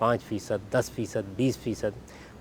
5%, 10%, 20%,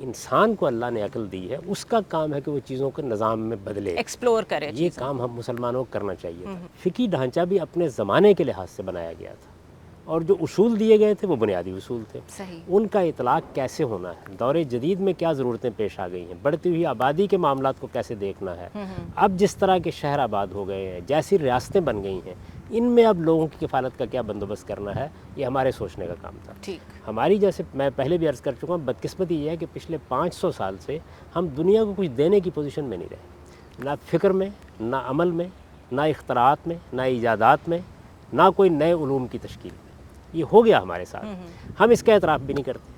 انسان کو اللہ نے عقل دی ہے، اس کا کام ہے کہ وہ چیزوں کو نظام میں بدلے، ایکسپلور کرے. یہ کام ہم مسلمانوں کو کرنا چاہیے تھا. فقہی ڈھانچہ بھی اپنے زمانے کے لحاظ سے بنایا گیا تھا، اور جو اصول دیے گئے تھے وہ بنیادی اصول تھے. ان کا اطلاق کیسے ہونا ہے، دور جدید میں کیا ضرورتیں پیش آ گئی ہیں، بڑھتی ہوئی آبادی کے معاملات کو کیسے دیکھنا ہے، اب جس طرح کے شہر آباد ہو گئے ہیں، جیسی ریاستیں بن گئی ہیں، ان میں اب لوگوں کی کفالت کا کیا بندوبست کرنا ہے، یہ ہمارے سوچنے کا کام تھا. ہماری، جیسے میں پہلے بھی عرض کر چکا ہوں، بدقسمتی یہ ہے کہ پچھلے 500 سال سے ہم دنیا کو کچھ دینے کی پوزیشن میں نہیں رہے، نہ فکر میں، نہ عمل میں، نہ اختراعات میں، نہ ایجادات میں، نہ کوئی نئے علوم کی تشکیل میں. یہ ہو گیا ہمارے ساتھ، ہم اس کا اعتراف بھی نہیں کرتے.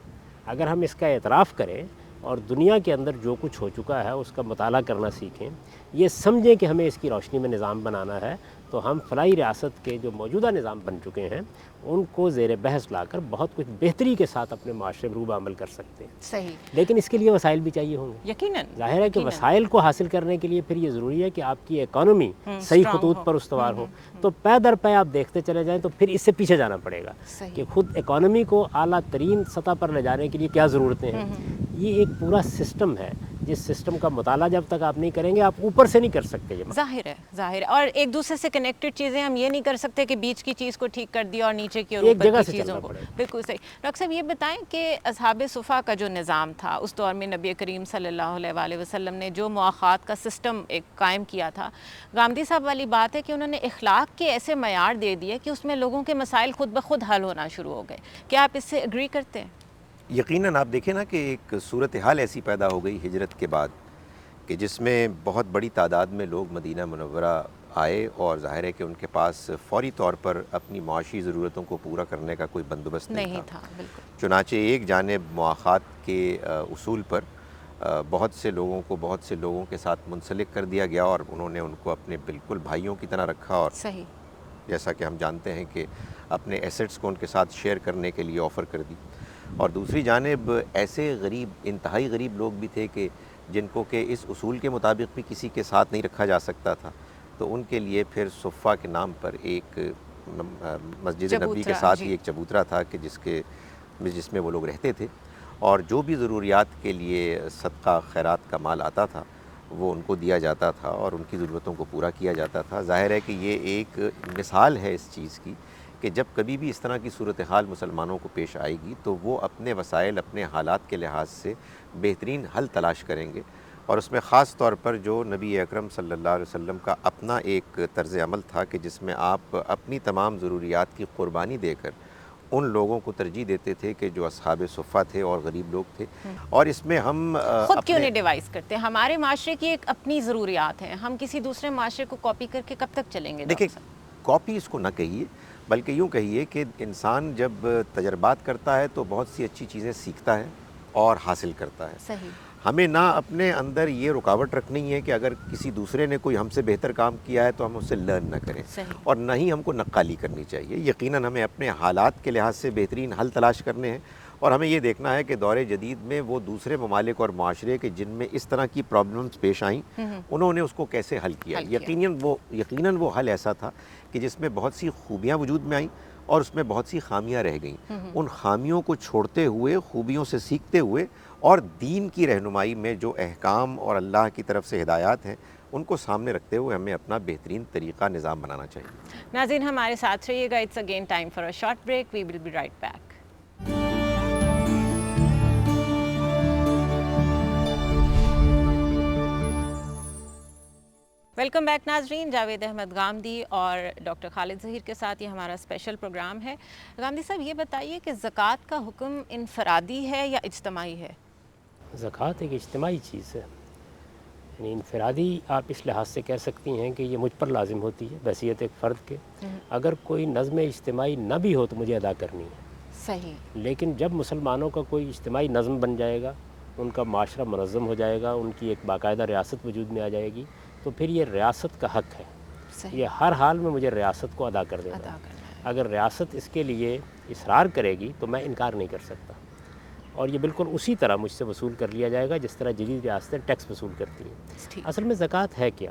اگر ہم اس کا اعتراف کریں اور دنیا کے اندر جو کچھ ہو چکا ہے اس کا مطالعہ کرنا سیکھیں، یہ سمجھیں کہ ہمیں اس کی روشنی میں نظام بنانا ہے، تو ہم فلاحی ریاست کے جو موجودہ نظام بن چکے ہیں ان کو زیر بحث لا کر بہت کچھ بہتری کے ساتھ اپنے معاشرے میں روبہ عمل کر سکتے ہیں. لیکن اس کے لیے وسائل بھی چاہیے ہوں گے. یقیناً ظاہر ہے کہ وسائل کو حاصل کرنے کے لیے پھر یہ ضروری ہے کہ آپ کی اکانومی صحیح خطوط پر استوار ہو. تو پے در پے آپ دیکھتے چلے جائیں تو پھر اس سے پیچھے جانا پڑے گا کہ خود اکانومی کو اعلیٰ ترین سطح پر لے جانے کے لیے کیا ضرورتیں ہیں. یہ ایک پورا سسٹم ہے، جس سسٹم کا مطالعہ جب تک آپ نہیں کریں گے آپ اوپر سے نہیں کر سکتے. یہ ظاہر ہے. اور ایک دوسرے سے کنیکٹڈ چیزیں ہم یہ نہیں کر سکتے کہ بیچ کی چیز کو ٹھیک کر دیا اور نیچے کی اور اوپر کی چیزوں کو. بالکل صحیح. ڈاکٹر صاحب یہ بتائیں کہ اصحاب صفا کا جو نظام تھا اس دور میں نبی کریم صلی اللہ علیہ وآلہ وسلم نے جو مواخات کا سسٹم ایک قائم کیا تھا، گامدی صاحب والی بات ہے کہ انہوں نے اخلاق کے ایسے معیار دے دیے کہ اس میں لوگوں کے مسائل خود بخود حل ہونا شروع ہو گئے. کیا آپ اس سے اگری کرتے ہیں؟ یقیناً. آپ دیکھیں نا کہ ایک صورتحال ایسی پیدا ہو گئی ہجرت کے بعد کہ جس میں بہت بڑی تعداد میں لوگ مدینہ منورہ آئے، اور ظاہر ہے کہ ان کے پاس فوری طور پر اپنی معاشی ضرورتوں کو پورا کرنے کا کوئی بندوبست نہیں تھا. چنانچہ ایک جانب مواخات کے اصول پر بہت سے لوگوں کے ساتھ منسلک کر دیا گیا، اور انہوں نے ان کو اپنے بالکل بھائیوں کی طرح رکھا، اور جیسا کہ ہم جانتے ہیں کہ اپنے ایسٹس کو ان کے ساتھ شیئر کرنے کے لیے آفر کر دی. اور دوسری جانب ایسے غریب، انتہائی غریب لوگ بھی تھے کہ جن کو کہ اس اصول کے مطابق بھی کسی کے ساتھ نہیں رکھا جا سکتا تھا، تو ان کے لیے پھر صفہ کے نام پر ایک مسجد نبی کے ساتھ ہی ایک چبوترا تھا کہ جس میں وہ لوگ رہتے تھے، اور جو بھی ضروریات کے لیے صدقہ خیرات کا مال آتا تھا وہ ان کو دیا جاتا تھا اور ان کی ضرورتوں کو پورا کیا جاتا تھا. ظاہر ہے کہ یہ ایک مثال ہے اس چیز کی کہ جب کبھی بھی اس طرح کی صورتحال مسلمانوں کو پیش آئے گی تو وہ اپنے وسائل، اپنے حالات کے لحاظ سے بہترین حل تلاش کریں گے، اور اس میں خاص طور پر جو نبی اکرم صلی اللہ علیہ وسلم کا اپنا ایک طرز عمل تھا کہ جس میں آپ اپنی تمام ضروریات کی قربانی دے کر ان لوگوں کو ترجیح دیتے تھے کہ جو اصحاب صفہ تھے اور غریب لوگ تھے. اور اس میں ہم خود کیوں نہیں ڈیوائز کرتے؟ ہمارے معاشرے کی ایک اپنی ضروریات ہیں، ہم کسی دوسرے معاشرے کو کاپی کر کے کب تک چلیں گے؟ دیکھیں، کاپی اس کو نہ کہیے، بلکہ یوں کہیے کہ انسان جب تجربات کرتا ہے تو بہت سی اچھی چیزیں سیکھتا ہے اور حاصل کرتا ہے. صحیح. ہمیں نہ اپنے اندر یہ رکاوٹ رکھنی ہے کہ اگر کسی دوسرے نے کوئی ہم سے بہتر کام کیا ہے تو ہم اس سے لرن نہ کریں. صحیح. اور نہ ہی ہم کو نقالی کرنی چاہیے. یقیناً ہمیں اپنے حالات کے لحاظ سے بہترین حل تلاش کرنے ہیں، اور ہمیں یہ دیکھنا ہے کہ دور جدید میں وہ دوسرے ممالک اور معاشرے کے جن میں اس طرح کی پرابلمز پیش آئیں انہوں نے اس کو کیسے حل کیا. یقیناً وہ حل ایسا تھا کہ جس میں بہت سی خوبیاں وجود میں آئیں اور اس میں بہت سی خامیاں رہ گئیں. ان خامیوں کو چھوڑتے ہوئے، خوبیوں سے سیکھتے ہوئے، اور دین کی رہنمائی میں جو احکام اور اللہ کی طرف سے ہدایات ہیں ان کو سامنے رکھتے ہوئے ہمیں اپنا بہترین طریقہ نظام بنانا چاہیے. ناظرین ہمارے ساتھ رہیے گا. It's again time for a short break. We will be right back. Welcome back ناظرین. جاوید احمد گامدی اور ڈاکٹر خالد ظہیر کے ساتھ یہ ہمارا اسپیشل پروگرام ہے. گامدی صاحب یہ بتائیے کہ زکوٰۃ کا حکم انفرادی ہے یا اجتماعی ہے؟ زکوٰۃ ایک اجتماعی چیز ہے، یعنی انفرادی آپ اس لحاظ سے کہہ سکتی ہیں کہ یہ مجھ پر لازم ہوتی ہے بحیثیت ایک فرد کے. اگر کوئی نظم اجتماعی نہ بھی ہو تو مجھے ادا کرنی ہے. صحیح. لیکن جب مسلمانوں کا کوئی اجتماعی نظم بن جائے گا، ان کا معاشرہ منظم ہو جائے گا، ان کی ایک باقاعدہ ریاست وجود میں آ جائے گی، تو پھر یہ ریاست کا حق ہے. یہ ہر حال میں مجھے ریاست کو ادا کر دینا ہے. اگر ریاست اس کے لیے اصرار کرے گی تو میں انکار نہیں کر سکتا، اور یہ بالکل اسی طرح مجھ سے وصول کر لیا جائے گا جس طرح جدید ریاستیں ٹیکس وصول کرتی ہیں. اصل میں زکوٰۃ ہے کیا؟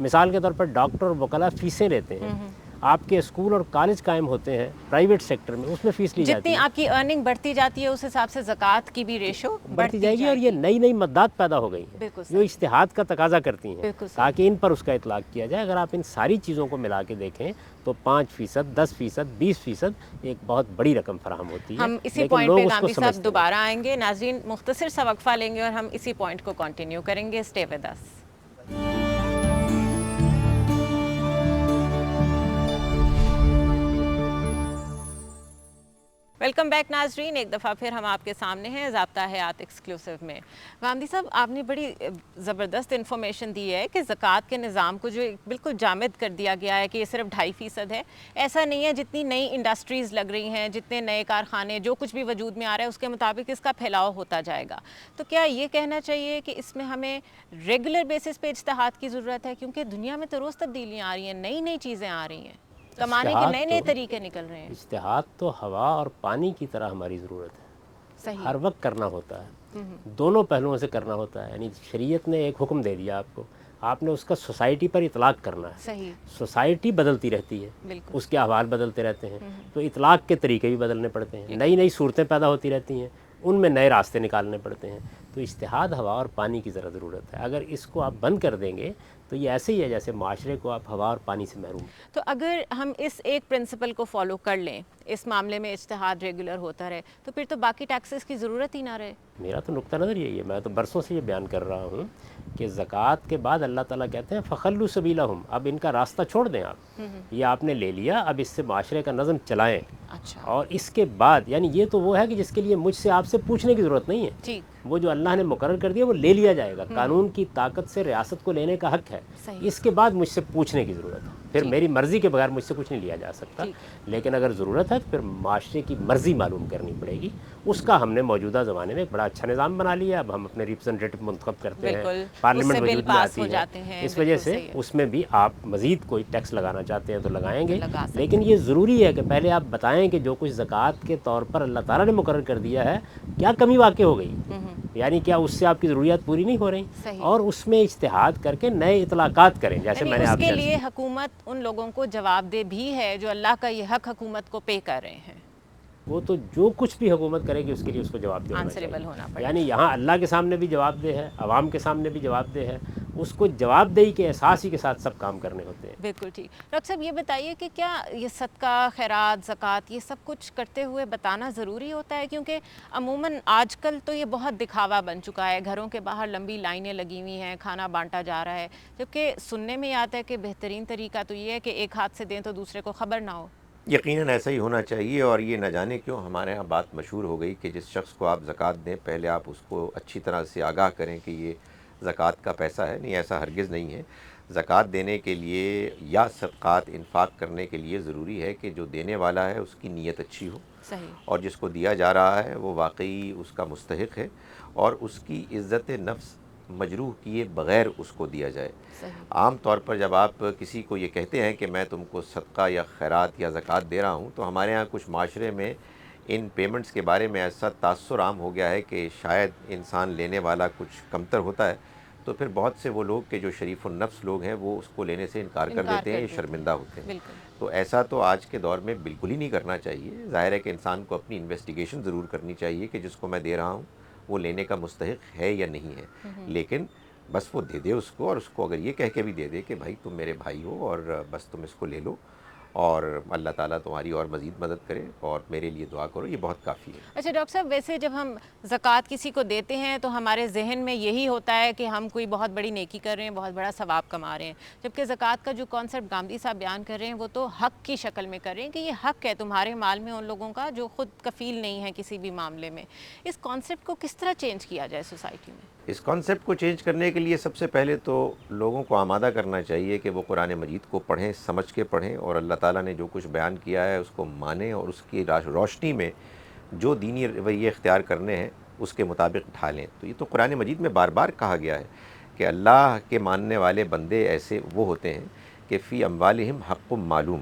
مثال کے طور پر ڈاکٹر اور وکلا فیسیں لیتے ہیں، آپ کے اسکول اور کالج قائم ہوتے ہیں پرائیویٹ سیکٹر میں، اس میں فیس لی جاتی ہے. جتنی آپ کی ارننگ بڑھتی جاتی ہے اس حساب سے زکوٰۃ کی بھی ریشو بڑھتی جائے گی، اور یہ نئی نئی مدات پیدا ہو گئی ہیں جو اجتہاد کا تقاضا کرتی ہیں تاکہ ان پر اس کا اطلاق کیا جائے. اگر آپ ان ساری چیزوں کو ملا کے دیکھیں تو 5%، 10%، 20% ایک بہت بڑی رقم فراہم ہوتی ہے. ہم اسی پوائنٹ پہ گاندھی صاحب دوبارہ آئیں گے. ناظرین مختصر سا وقفہ لیں گے اور ہم اسی پوائنٹ کو کنٹینیو کریں گے. Stay with us. Welcome back ناظرین، ایک دفعہ پھر ہم آپ کے سامنے ہیں ضابطہ حیات ایکسکلوسیو میں. گاندھی صاحب، آپ نے بڑی زبردست انفارمیشن دی ہے کہ زکوٰۃ کے نظام کو جو بالکل جامد کر دیا گیا ہے کہ یہ صرف 2.5% ہے. ایسا نہیں ہے، جتنی نئی انڈسٹریز لگ رہی ہیں، جتنے نئے کارخانے، جو کچھ بھی وجود میں آ رہا ہے اس کے مطابق اس کا پھیلاؤ ہوتا جائے گا. تو کیا یہ کہنا چاہیے کہ اس میں ہمیں ریگولر بیسس پہ اجتہاد کی ضرورت ہے؟ کیونکہ دنیا میں تو روز تبدیلیاں آ رہی ہیں، نئی نئی چیزیں آ رہی ہیں، کمانے کے نئے نئے طریقے نکل رہے ہیں. اجتہاد تو ہوا اور پانی کی طرح ہماری ضرورت ہے. صحیح. ہر وقت کرنا ہوتا ہے، دونوں پہلوؤں سے کرنا ہوتا ہے. یعنی شریعت نے ایک حکم دے دیا آپ کو، آپ نے اس کا سوسائٹی پر اطلاق کرنا ہے. صحیح. سوسائٹی بدلتی رہتی ہے، بالکل. اس کے احوال بدلتے رہتے ہیں، تو اطلاق کے طریقے بھی بدلنے پڑتے ہیں. نئی نئی صورتیں پیدا ہوتی رہتی ہیں، ان میں نئے راستے نکالنے پڑتے ہیں. تو اجتہاد ہوا اور پانی کی ذرا ضرورت ہے. اگر اس کو آپ بند کر دیں گے تو یہ ایسے ہی ہے جیسے معاشرے کو آپ ہوا اور پانی سے محروم. تو اگر ہم اس ایک پرنسپل کو فالو کر لیں، اس معاملے میں اجتہاد ریگولر ہوتا رہے، تو پھر تو باقی ٹیکسز کی ضرورت ہی نہ رہے. میرا تو نقطہ نظر یہی ہے. میں تو برسوں سے یہ بیان کر رہا ہوں کہ زکوٰۃ کے بعد اللہ تعالیٰ کہتے ہیں فخلوا سبیلہم، اب ان کا راستہ چھوڑ دیں آپ. یہ آپ نے لے لیا، اب اس سے معاشرے کا نظم چلائیں. اچھا. اور اس کے بعد یعنی یہ تو وہ ہے کہ جس کے لیے مجھ سے آپ سے پوچھنے کی ضرورت نہیں ہے. ٹھیک. وہ جو اللہ نے مقرر کر دیا وہ لے لیا جائے گا. قانون کی طاقت سے ریاست کو لینے کا حق ہے. اس کے بعد مجھ سے پوچھنے کی ضرورت ہے. پھر میری مرضی کے بغیر مجھ سے کچھ نہیں لیا جا سکتا. لیکن اگر ضرورت ہے تو پھر معاشرے کی مرضی معلوم کرنی پڑے گی. اس کا ہم نے موجودہ زمانے میں ایک بڑا اچھا نظام بنا لیا. اب ہم اپنے ریپرزنٹیٹو منتخب کرتے ہیں، پارلیمنٹ وجود میں آتی ہے. اس وجہ سے اس میں بھی آپ مزید کوئی ٹیکس لگانا چاہتے ہیں تو لگائیں گے. لیکن یہ ضروری ہے کہ پہلے آپ بتائیں کہ جو کچھ زکوٰۃ کے طور پر اللہ تعالیٰ نے مقرر کر دیا ہے کیا کمی واقع ہو گئی، یعنی کیا اس سے آپ کی ضروریات پوری نہیں ہو رہی، اور اس میں اجتہاد کر کے نئے اطلاقات کریں. جیسے میں نے آپ کے لیے حکومت ان لوگوں کو جواب دہ بھی ہے جو اللہ کا یہ حق حکومت کو پے کر رہے ہیں. وہ تو جو کچھ بھی حکومت کرے گی اس کے لیے اس کو جواب دہ ہونا چاہیے. یعنی یہاں اللہ کے سامنے بھی جواب دہ ہے، عوام کے سامنے بھی جواب دہ ہے. اس کو جواب دہی کے احساس ہی کے ساتھ سب کام کرنے ہوتے ہیں. بالکل ٹھیک. ڈاکٹر صاحب یہ بتائیے کہ کیا یہ صدقہ، خیرات، زکوٰۃ یہ سب کچھ کرتے ہوئے بتانا ضروری ہوتا ہے؟ کیونکہ عموماً آج کل تو یہ بہت دکھاوا بن چکا ہے. گھروں کے باہر لمبی لائنیں لگی ہوئی ہیں، کھانا بانٹا جا رہا ہے، جبکہ سننے میں آتا ہے کہ بہترین طریقہ تو یہ ہے کہ ایک ہاتھ سے دیں تو دوسرے کو خبر نہ ہو. یقیناً ایسا ہی ہونا چاہیے. اور یہ نہ جانے کیوں ہمارے ہاں بات مشہور ہو گئی کہ جس شخص کو آپ زکوٰۃ دیں پہلے آپ اس کو اچھی طرح سے آگاہ کریں کہ یہ زکوٰۃ کا پیسہ ہے. نہیں، ایسا ہرگز نہیں ہے. زکوٰۃ دینے کے لیے یا صدقات انفاق کرنے کے لیے ضروری ہے کہ جو دینے والا ہے اس کی نیت اچھی ہو. صحیح. اور جس کو دیا جا رہا ہے وہ واقعی اس کا مستحق ہے اور اس کی عزت نفس مجروح کیے بغیر اس کو دیا جائے. عام طور پر جب آپ کسی کو یہ کہتے ہیں کہ میں تم کو صدقہ یا خیرات یا زکوٰۃ دے رہا ہوں، تو ہمارے ہاں کچھ معاشرے میں ان پیمنٹس کے بارے میں ایسا تاثر عام ہو گیا ہے کہ شاید انسان لینے والا کچھ کمتر ہوتا ہے، تو پھر بہت سے وہ لوگ کہ جو شریف النفس لوگ ہیں وہ اس کو لینے سے انکار کر دیتے ہیں، شرمندہ ہوتے ہیں. تو ایسا تو آج کے دور میں بالکل ہی نہیں کرنا چاہیے. ظاہر ہے کہ انسان کو اپنی انویسٹیگیشن ضرور کرنی چاہیے کہ جس کو میں دے رہا ہوں وہ لینے کا مستحق ہے یا نہیں ہے. لیکن بس وہ دے دے اس کو، اور اس کو اگر یہ کہہ کے بھی دے دے کہ بھائی تم میرے بھائی ہو اور بس تم اس کو لے لو اور اللہ تعالیٰ تمہاری اور مزید مدد کرے اور میرے لیے دعا کرو، یہ بہت کافی ہے. اچھا ڈاکٹر صاحب، ویسے جب ہم زکوٰۃ کسی کو دیتے ہیں تو ہمارے ذہن میں یہی ہوتا ہے کہ ہم کوئی بہت بڑی نیکی کر رہے ہیں، بہت بڑا ثواب کما رہے ہیں، جبکہ زکوٰۃ کا جو کانسیپٹ گاندھی صاحب بیان کر رہے ہیں وہ تو حق کی شکل میں کر رہے ہیں کہ یہ حق ہے تمہارے مال میں ان لوگوں کا جو خود کفیل نہیں ہے کسی بھی معاملے میں. اس کانسیپٹ کو کس طرح چینج کیا جائے سوسائٹی میں؟ اس کانسیپٹ کو چینج کرنے کے لیے سب سے پہلے تو لوگوں کو آمادہ کرنا چاہیے کہ وہ قرآن مجید کو پڑھیں، سمجھ کے پڑھیں، اور اللہ تعالیٰ نے جو کچھ بیان کیا ہے اس کو مانیں اور اس کی روشنی میں جو دینی رویے اختیار کرنے ہیں اس کے مطابق ڈھالیں. تو یہ تو قرآن مجید میں بار بار کہا گیا ہے کہ اللہ کے ماننے والے بندے ایسے وہ ہوتے ہیں کہ فی اموالہم حق معلوم،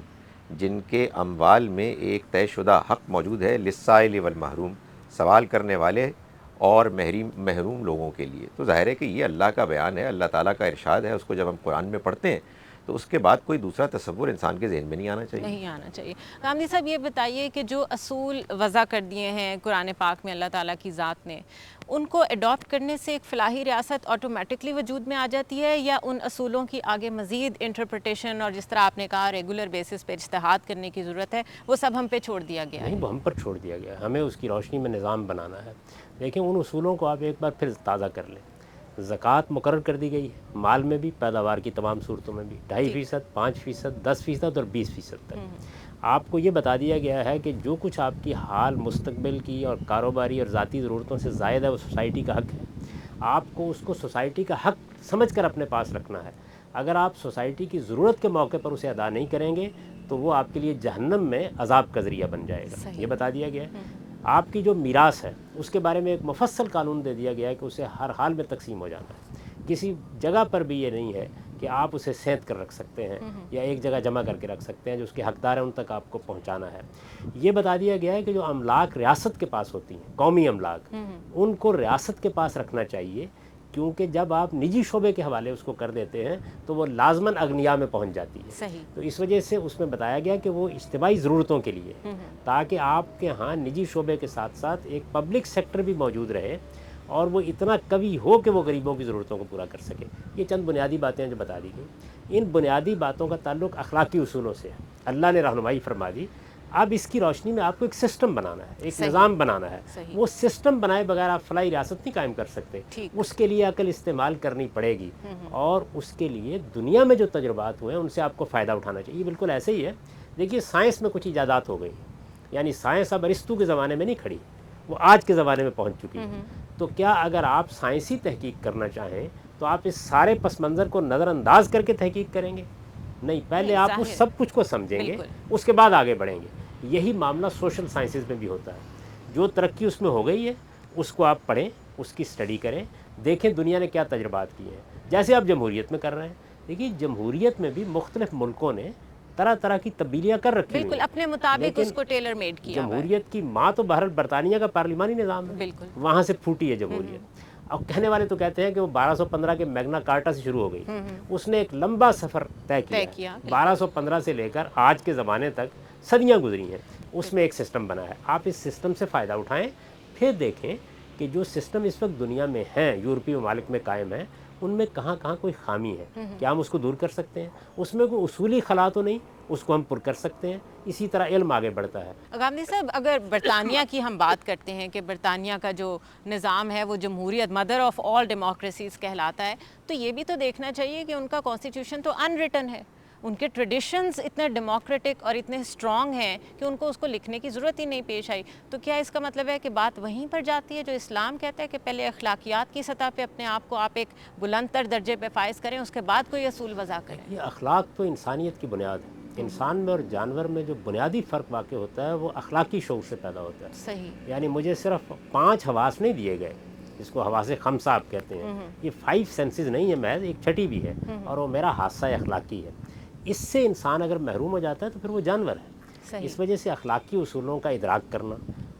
جن کے اموال میں ایک طے شدہ حق موجود ہے، للسائل والمحروم، سوال کرنے والے اور محروم لوگوں کے لیے. تو ظاہر ہے کہ یہ اللہ کا بیان ہے, اللہ تعالیٰ کا ارشاد ہے, اس کو جب ہم قرآن میں پڑھتے ہیں تو اس کے بعد کوئی دوسرا تصور انسان کے ذہن میں نہیں آنا چاہیے. غامدی صاحب یہ بتائیے کہ جو اصول وضع کر دیے ہیں قرآن پاک میں اللہ تعالیٰ کی ذات نے, ان کو اڈاپٹ کرنے سے ایک فلاحی ریاست آٹومیٹکلی وجود میں آ جاتی ہے, یا ان اصولوں کی آگے مزید انٹرپریٹیشن اور جس طرح آپ نے کہا ریگولر بیسس پہ اجتہاد کرنے کی ضرورت ہے, وہ سب ہم پہ چھوڑ دیا گیا ہے؟ نہیں, وہ ہم پر چھوڑ دیا گیا ہے, ہمیں اس کی روشنی میں نظام بنانا ہے. دیکھیں ان اصولوں کو آپ ایک بار پھر تازہ کر لیں. زکوٰۃ مقرر کر دی گئی ہے, مال میں بھی, پیداوار کی تمام صورتوں میں بھی, 2.5%, 5%, 10% اور 20% تک. آپ کو یہ بتا دیا گیا ہے کہ جو کچھ آپ کی حال مستقبل کی اور کاروباری اور ذاتی ضرورتوں سے زائد ہے وہ سوسائٹی کا حق ہے. آپ کو اس کو سوسائٹی کا حق سمجھ کر اپنے پاس رکھنا ہے. اگر آپ سوسائٹی کی ضرورت کے موقع پر اسے ادا نہیں کریں گے تو وہ آپ کے لیے جہنم میں عذاب کا ذریعہ بن جائے گا. یہ بتا دیا گیا ہے. آپ کی جو میراث ہے اس کے بارے میں ایک مفصل قانون دے دیا گیا ہے کہ اسے ہر حال میں تقسیم ہو جانا ہے. کسی جگہ پر بھی یہ نہیں ہے کہ آپ اسے سینت کر رکھ سکتے ہیں یا ایک جگہ جمع کر کے رکھ سکتے ہیں. جو اس کے حقدار ہیں ان تک آپ کو پہنچانا ہے. یہ بتا دیا گیا ہے کہ جو املاک ریاست کے پاس ہوتی ہیں, قومی املاک, ان کو ریاست کے پاس رکھنا چاہیے, کیونکہ جب آپ نجی شعبے کے حوالے اس کو کر دیتے ہیں تو وہ لازماً اغنیا میں پہنچ جاتی ہے. تو اس وجہ سے اس میں بتایا گیا کہ وہ اجتماعی ضرورتوں کے لیے, تاکہ آپ کے ہاں نجی شعبے کے ساتھ ساتھ ایک پبلک سیکٹر بھی موجود رہے اور وہ اتنا قوی ہو کہ وہ غریبوں کی ضرورتوں کو پورا کر سکے. یہ چند بنیادی باتیں جو بتا دی گئیں, ان بنیادی باتوں کا تعلق اخلاقی اصولوں سے ہے. اللہ نے رہنمائی فرما دی. اب اس کی روشنی میں آپ کو ایک سسٹم بنانا ہے, ایک نظام بنانا ہے. وہ سسٹم بنائے بغیر آپ فلاحی ریاست نہیں قائم کر سکتے. اس کے لیے عقل استعمال کرنی پڑے گی, اور اس کے لیے دنیا میں جو تجربات ہوئے ہیں ان سے آپ کو فائدہ اٹھانا چاہیے. بالکل ایسے ہی ہے. دیکھیے سائنس میں کچھ ایجادات ہو گئی, یعنی سائنس اب ارسطو کے زمانے میں نہیں کھڑی, وہ آج کے زمانے میں پہنچ چکی ہے. تو کیا اگر آپ سائنسی تحقیق کرنا چاہیں تو آپ اس سارے پس منظر کو نظر انداز کر کے تحقیق کریں گے؟ نہیں, پہلے آپ اس سب کچھ کو سمجھیں گے, اس کے بعد آگے بڑھیں گے. یہی معاملہ سوشل سائنسز میں بھی ہوتا ہے. جو ترقی اس میں ہو گئی ہے اس کو آپ پڑھیں, اس کی اسٹڈی کریں, دیکھیں دنیا نے کیا تجربات کیے ہیں. جیسے آپ جمہوریت میں کر رہے ہیں. دیکھیے جمہوریت میں بھی مختلف ملکوں نے طرح طرح کی تبدیلیاں کر رکھی ہیں, بالکل اپنے مطابق اس کو ٹیلر میڈ کیا. جمہوریت کی ماں تو بہرحال برطانیہ کا پارلیمانی نظام ہے, بالکل وہاں سے پھوٹی ہے جمہوریت. اب کہنے والے تو کہتے ہیں کہ وہ 1215 کے میگنا کارٹا سے شروع ہو گئی. اس نے ایک لمبا سفر طے کیا. 1215 سے لے کر آج کے زمانے تک صدیاں گزری ہیں. اس میں ایک سسٹم بنا ہے. آپ اس سسٹم سے فائدہ اٹھائیں, پھر دیکھیں کہ جو سسٹم اس وقت دنیا میں ہیں, یورپی ممالک میں قائم ہیں, ان میں کہاں کہاں کوئی خامی ہے, کیا ہم اس کو دور کر سکتے ہیں. اس میں کوئی اصولی خلا تو نہیں, اس کو ہم پر کر سکتے ہیں. اسی طرح علم آگے بڑھتا ہے. غامدی صاحب, اگر برطانیہ کی ہم بات کرتے ہیں کہ برطانیہ کا جو نظام ہے وہ جمہوریت, مدر آف آل ڈیموکریسیز کہلاتا ہے, تو یہ بھی تو دیکھنا چاہیے کہ ان کا کانسٹیٹیوشن تو ان ریٹن ہے. ان کے ٹریڈیشنز اتنے ڈیموکریٹک اور اتنے اسٹرانگ ہیں کہ ان کو اس کو لکھنے کی ضرورت ہی نہیں پیش آئی. تو کیا اس کا مطلب ہے کہ بات وہیں پر جاتی ہے جو اسلام کہتا ہے کہ پہلے اخلاقیات کی سطح پہ اپنے آپ کو آپ ایک بلند تر درجے پہ فائز کریں, اس کے بعد کوئی اصول وضع کریں؟ یہ اخلاق تو انسانیت کی بنیاد ہے. انسان میں اور جانور میں جو بنیادی فرق واقع ہوتا ہے وہ اخلاقی شعور سے پیدا ہوتا ہے. صحیح. یعنی مجھے صرف 5 حواس نہیں دیے گئے, جس کو حواس خمسہ آپ کہتے ہیں. یہ 5 سینسز نہیں ہے, محض ایک چھٹی بھی ہے, اور وہ میرا حادثہ اخلاقی ہے. اس سے انسان اگر محروم ہو جاتا ہے تو پھر وہ جانور ہے. اس وجہ سے اخلاقی اصولوں کا ادراک کرنا,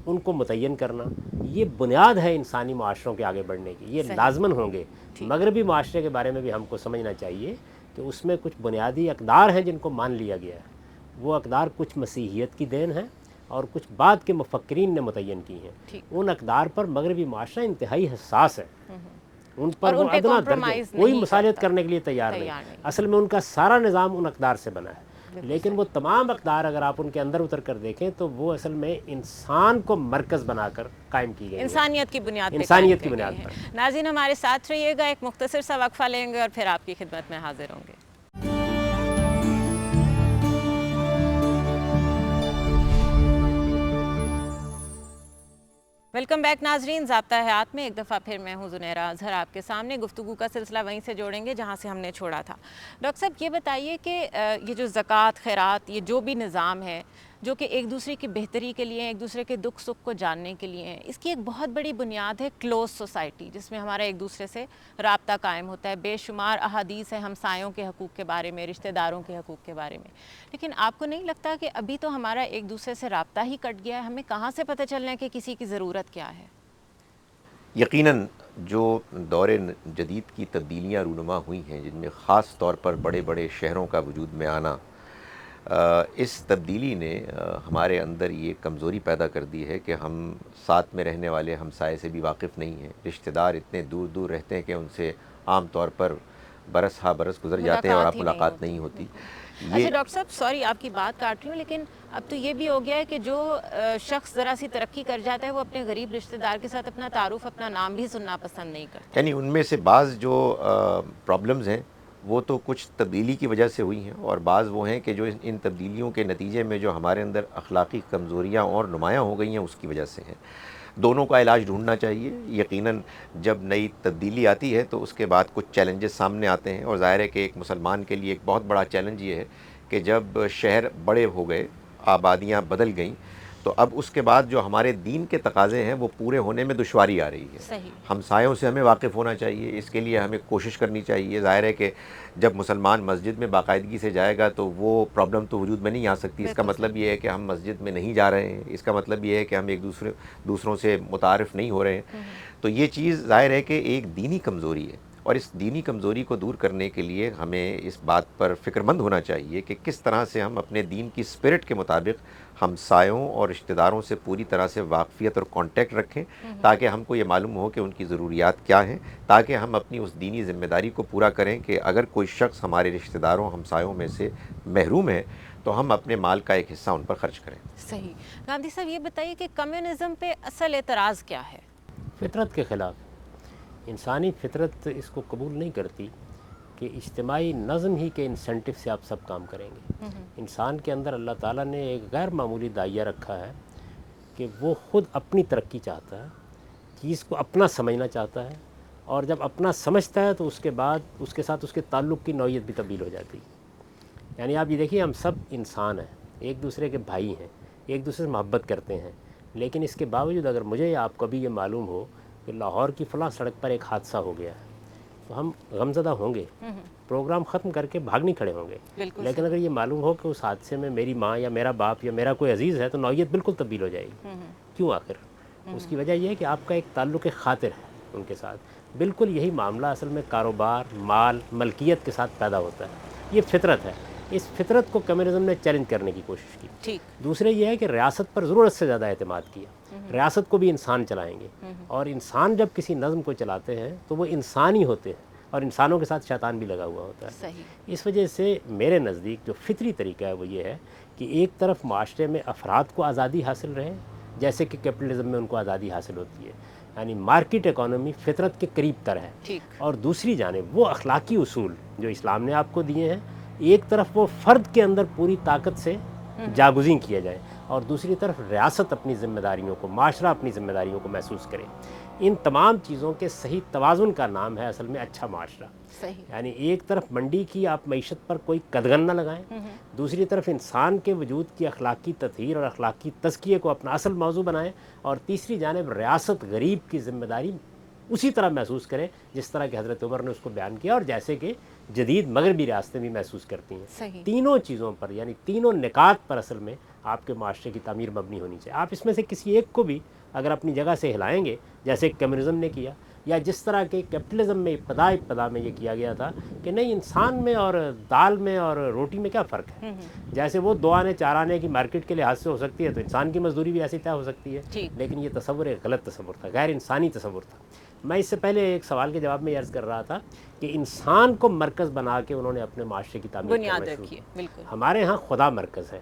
ان کو متعین کرنا, یہ بنیاد ہے انسانی معاشروں کے آگے بڑھنے کی. یہ لازماً ہوں گے. مغربی معاشرے کے بارے میں بھی ہم کو سمجھنا چاہیے کہ اس میں کچھ بنیادی اقدار ہیں جن کو مان لیا گیا ہے. وہ اقدار کچھ مسیحیت کی دین ہیں اور کچھ بعد کے مفکرین نے متعین کی ہیں. ان اقدار پر مغربی معاشرہ انتہائی حساس ہے. ان پر وہ ادنا درجے کوئی مصالحت کرنے کے لیے تیار نہیں. اصل میں ان کا سارا نظام ان اقدار سے بنا ہے. لیکن وہ تمام اقدار اگر آپ ان کے اندر اتر کر دیکھیں تو وہ اصل میں انسان کو مرکز بنا کر قائم کی گئی, انسانیت کی بنیاد پر. ناظرین ہمارے ساتھ رہیے گا, ایک مختصر سا وقفہ لیں گے اور پھر آپ کی خدمت میں حاضر ہوں گے. ویلکم بیک ناظرین. ضابطہ حیات میں ایک دفعہ پھر میں ہوں زنیرہ اظہر آپ کے سامنے. گفتگو کا سلسلہ وہیں سے جوڑیں گے جہاں سے ہم نے چھوڑا تھا. ڈاکٹر صاحب یہ بتائیے کہ یہ جو زکوٰۃ, خیرات, یہ جو بھی نظام ہے جو کہ ایک دوسرے کی بہتری کے لیے, ایک دوسرے کے دکھ سکھ کو جاننے کے لیے ہیں, اس کی ایک بہت بڑی بنیاد ہے کلوز سوسائٹی, جس میں ہمارا ایک دوسرے سے رابطہ قائم ہوتا ہے. بے شمار احادیث ہیں ہمسایوں کے حقوق کے بارے میں, رشتہ داروں کے حقوق کے بارے میں. لیکن آپ کو نہیں لگتا کہ ابھی تو ہمارا ایک دوسرے سے رابطہ ہی کٹ گیا ہے؟ ہمیں کہاں سے پتہ چلنا ہے کہ کسی کی ضرورت کیا ہے؟ یقیناً جو دور جدید کی تبدیلیاں رونما ہوئی ہیں، جن میں خاص طور پر بڑے بڑے شہروں کا وجود میں آنا، اس تبدیلی نے ہمارے اندر یہ کمزوری پیدا کر دی ہے کہ ہم ساتھ میں رہنے والے ہمسائے سے بھی واقف نہیں ہیں. رشتہ دار اتنے دور دور رہتے ہیں کہ ان سے عام طور پر برس ہا برس گزر جاتے ہیں اور آپ ملاقات نہیں ہوتی. اچھا ڈاکٹر صاحب، سوری آپ کی بات کاٹ رہی ہوں، لیکن اب تو یہ بھی ہو گیا ہے کہ جو شخص ذرا سی ترقی کر جاتا ہے وہ اپنے غریب رشتہ دار کے ساتھ اپنا تعارف، اپنا نام بھی سننا پسند نہیں کرتا. یعنی ان میں سے بعض جو پرابلمز ہیں وہ تو کچھ تبدیلی کی وجہ سے ہوئی ہیں، اور بعض وہ ہیں کہ جو ان تبدیلیوں کے نتیجے میں جو ہمارے اندر اخلاقی کمزوریاں اور نمایاں ہو گئی ہیں اس کی وجہ سے ہیں. دونوں کا علاج ڈھونڈنا چاہیے. یقیناً جب نئی تبدیلی آتی ہے تو اس کے بعد کچھ چیلنجز سامنے آتے ہیں، اور ظاہر ہے کہ ایک مسلمان کے لیے ایک بہت بڑا چیلنج یہ ہے کہ جب شہر بڑے ہو گئے، آبادیاں بدل گئیں، تو اب اس کے بعد جو ہمارے دین کے تقاضے ہیں وہ پورے ہونے میں دشواری آ رہی ہے. صحیح. ہمسایوں سے ہمیں واقف ہونا چاہیے، اس کے لیے ہمیں کوشش کرنی چاہیے. ظاہر ہے کہ جب مسلمان مسجد میں باقاعدگی سے جائے گا تو وہ پرابلم تو وجود میں نہیں آ سکتی. اس کا مطلب یہ ہے کہ ہم مسجد میں نہیں جا رہے ہیں، اس کا مطلب یہ ہے کہ ہم ایک دوسروں سے متعارف نہیں ہو رہے ہیں. تو یہ چیز ظاہر ہے کہ ایک دینی کمزوری ہے، اور اس دینی کمزوری کو دور کرنے کے لیے ہمیں اس بات پر فکر مند ہونا چاہیے کہ کس طرح سے ہم اپنے دین کی اسپرٹ کے مطابق ہمسایوں اور رشتہ داروں سے پوری طرح سے واقفیت اور کانٹیکٹ رکھیں، تاکہ ہم کو یہ معلوم ہو کہ ان کی ضروریات کیا ہیں، تاکہ ہم اپنی اس دینی ذمہ داری کو پورا کریں کہ اگر کوئی شخص ہمارے رشتہ داروں ہمسایوں میں سے محروم ہے تو ہم اپنے مال کا ایک حصہ ان پر خرچ کریں. صحیح. گاندھی صاحب یہ بتائیے کہ کمیونزم پہ اصل اعتراض کیا ہے؟ فطرت کے خلاف. انسانی فطرت اس کو قبول نہیں کرتی کہ اجتماعی نظم ہی کے انسینٹو سے آپ سب کام کریں گے. انسان کے اندر اللہ تعالیٰ نے ایک غیر معمولی دائیہ رکھا ہے کہ وہ خود اپنی ترقی چاہتا ہے، چیز کو اپنا سمجھنا چاہتا ہے، اور جب اپنا سمجھتا ہے تو اس کے بعد اس کے ساتھ اس کے تعلق کی نوعیت بھی تبدیل ہو جاتی. یعنی آپ یہ دیکھیے، ہم سب انسان ہیں، ایک دوسرے کے بھائی ہیں، ایک دوسرے سے محبت کرتے ہیں، لیکن اس کے باوجود اگر مجھے یا آپ کو بھی یہ معلوم ہو کہ لاہور کی فلاں سڑک پر ایک حادثہ ہو گیا ہے تو ہم غمزدہ ہوں گے، پروگرام ختم کر کے بھاگ نہیں کھڑے ہوں گے. لیکن اگر یہ معلوم ہو کہ اس حادثے میں میری ماں یا میرا باپ یا میرا کوئی عزیز ہے تو نوعیت بالکل تبدیل ہو جائے گی. کیوں؟ آخر اس کی وجہ یہ ہے کہ آپ کا ایک تعلق خاطر ہے ان کے ساتھ. بالکل یہی معاملہ اصل میں کاروبار، مال، ملکیت کے ساتھ پیدا ہوتا ہے. یہ فطرت ہے. اس فطرت کو کمیونزم نے چیلنج کرنے کی کوشش کی. دوسرے یہ ہے کہ ریاست پر ضرورت سے زیادہ اعتماد کیا. ریاست کو بھی انسان چلائیں گے، اور انسان جب کسی نظم کو چلاتے ہیں تو وہ انسان ہی ہوتے ہیں، اور انسانوں کے ساتھ شیطان بھی لگا ہوا ہوتا ہے. صحیح. اس وجہ سے میرے نزدیک جو فطری طریقہ ہے وہ یہ ہے کہ ایک طرف معاشرے میں افراد کو آزادی حاصل رہے، جیسے کہ کیپٹلزم میں ان کو آزادی حاصل ہوتی ہے، یعنی مارکیٹ اکانومی فطرت کے قریب تر ہے. اور دوسری جانب وہ اخلاقی اصول جو اسلام نے آپ کو دیے ہیں، ایک طرف وہ فرد کے اندر پوری طاقت سے جاگزین کیا جائے، اور دوسری طرف ریاست اپنی ذمہ داریوں کو، معاشرہ اپنی ذمہ داریوں کو محسوس کرے. ان تمام چیزوں کے صحیح توازن کا نام ہے اصل میں اچھا معاشرہ. صحیح. یعنی ایک طرف منڈی کی آپ معیشت پر کوئی قدغن نہ لگائیں، دوسری طرف انسان کے وجود کی اخلاقی تطہیر اور اخلاقی تزکیے کو اپنا اصل موضوع بنائیں، اور تیسری جانب ریاست غریب کی ذمہ داری اسی طرح محسوس کریں جس طرح کہ حضرت عمر نے اس کو بیان کیا، اور جیسے کہ جدید مغربی ریاستیں بھی محسوس کرتی ہیں. صحیح. تینوں چیزوں پر، یعنی تینوں نکات پر اصل میں آپ کے معاشرے کی تعمیر مبنی ہونی چاہیے. آپ اس میں سے کسی ایک کو بھی اگر اپنی جگہ سے ہلائیں گے، جیسے کمیونزم نے کیا، یا جس طرح کے کیپٹلزم میں ابتدا میں یہ کیا گیا تھا کہ نہیں، انسان میں اور دال میں اور روٹی میں کیا فرق ہے. جیسے وہ 2 آنے 4 آنے کی مارکیٹ کے لحاظ سے ہو سکتی ہے تو انسان کی مزدوری بھی ایسی طے ہو سکتی ہے. لیکن یہ تصور ایک غلط تصور تھا، غیر انسانی تصور تھا. میں اس سے پہلے ایک سوال کے جواب میں یہ عرض کر رہا تھا کہ انسان کو مرکز بنا کے انہوں نے اپنے معاشرے کی تعمیر بنیاد رکھی ہے. بالکل. ہمارے ہاں خدا مرکز ہے،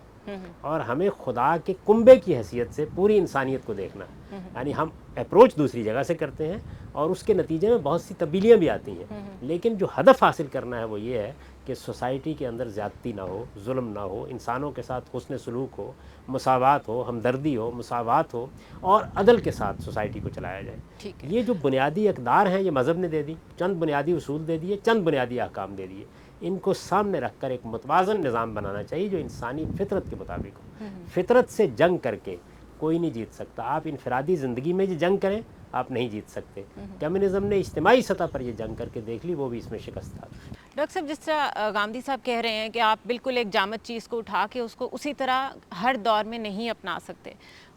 اور ہمیں خدا کے کنبے کی حیثیت سے پوری انسانیت کو دیکھنا ہے. یعنی ہم اپروچ دوسری جگہ سے کرتے ہیں اور اس کے نتیجے میں بہت سی تبدیلیاں بھی آتی ہیں، لیکن جو ہدف حاصل کرنا ہے وہ یہ ہے کہ سوسائٹی کے اندر زیادتی نہ ہو، ظلم نہ ہو، انسانوں کے ساتھ حسن سلوک ہو، مساوات ہو، ہمدردی ہو، مساوات ہو، اور عدل کے ساتھ سوسائٹی کو چلایا جائے. یہ جو بنیادی اقدار ہیں یہ مذہب نے دے دی، چند بنیادی اصول دے دیے، چند بنیادی احکام دے دیے. ان کو سامنے رکھ کر ایک متوازن نظام بنانا چاہیے جو انسانی فطرت کے مطابق ہو. فطرت سے جنگ کر کے کوئی نہیں جیت سکتا. آپ انفرادی زندگی میں جو جنگ کریں آپ نہیں جیت سکتے. کمیونزم نے اجتماعی سطح پر یہ جنگ کر کے دیکھ لی، وہ بھی اس میں شکست تھا. ڈاکٹر صاحب، جس طرح گاندھی صاحب کہہ رہے ہیں کہ آپ بالکل ایک جامد چیز کو اٹھا کے اس کو اسی طرح ہر دور میں نہیں اپنا سکتے،